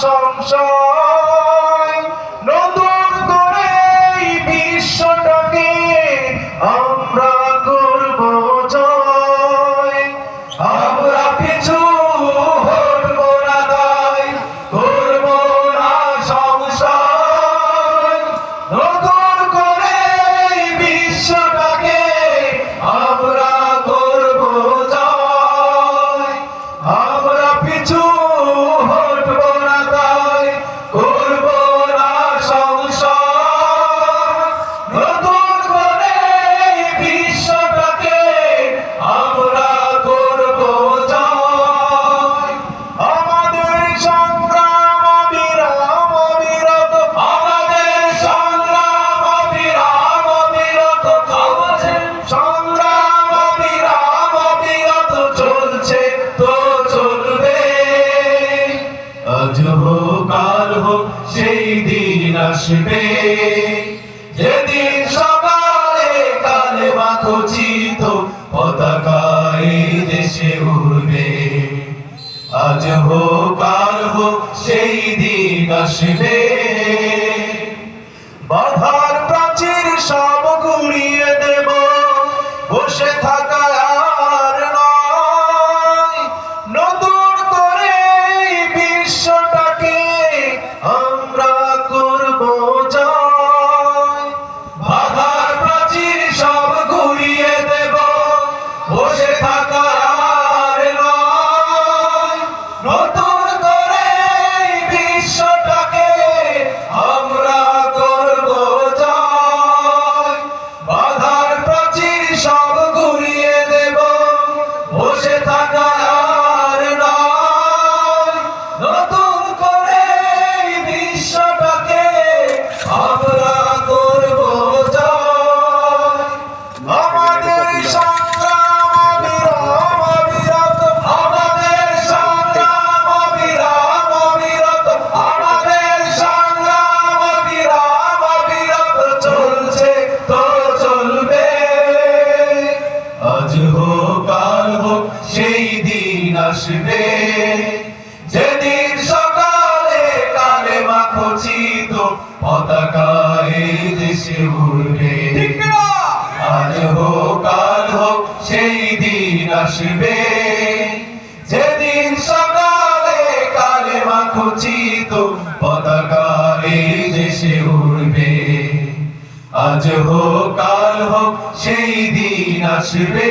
সংশয় নতুন করে এই বিশ্বটাকে আমরা করব জয়। আমরা পিছু হটব না, তাই করব না সংশয়। নতুন করে এই বিশ্বটাকে আমরা করব জয়। আমরা পিছু হটব না, তাই করব না সংশয়। নতুন করে এই বিশ্বটাকে আমরা করব জয়। আমাদের সংগ্রাম অবিরাম অবিরত, আমাদের সংগ্রাম অবিরাম অবিরত, আমাদের সংগ্রাম অবিরাম অবিরত চলছে তো চলবে। আজ হোক কাল হোক সেই দিন আসবে, যেদিন সকালে কালেমা খচিত পতাকা এই দেশে উড়বে। আজ হোক কাল হোক সেই দিন আসবে, বাধার প্রাচীর সব গুড়িয়ে দেব। বসে থাকা আর নয়, নতুন করে এই বিশ্বটাকে আমরা করব জয়। বাধার প্রাচীর সব গুড়িয়ে দেব। বসে থাকা আর নয়, নতুন করে এই বিশ্বটাকে আমরা করব জয়। বাধার প্রাচীর সব গুড়িয়ে দেব। বসে থাকা আর নয়, নতুন করে এই বিশ্বটাকে আমরা করব জয়। আমাদের সংগ্রাম অবিরাম অবিরত, আমাদের সংগ্রাম অবিরাম অবিরত, আমাদের সংগ্রাম অবিরাম অবিরত চলছে তো চলবে। আজ হোক কাল হোক সেই দিন আসবে, যেদিন সকালে কালেমা খচিত পতাকা এই দেশে উড়বে। আজ হোক কাল হোক সেই দিন আসবে, যেদিন সকালে কালেমা খচিত পতাকা এই দেশে উড়বে। আজ হোক কাল হোক সেই দিন আসবে।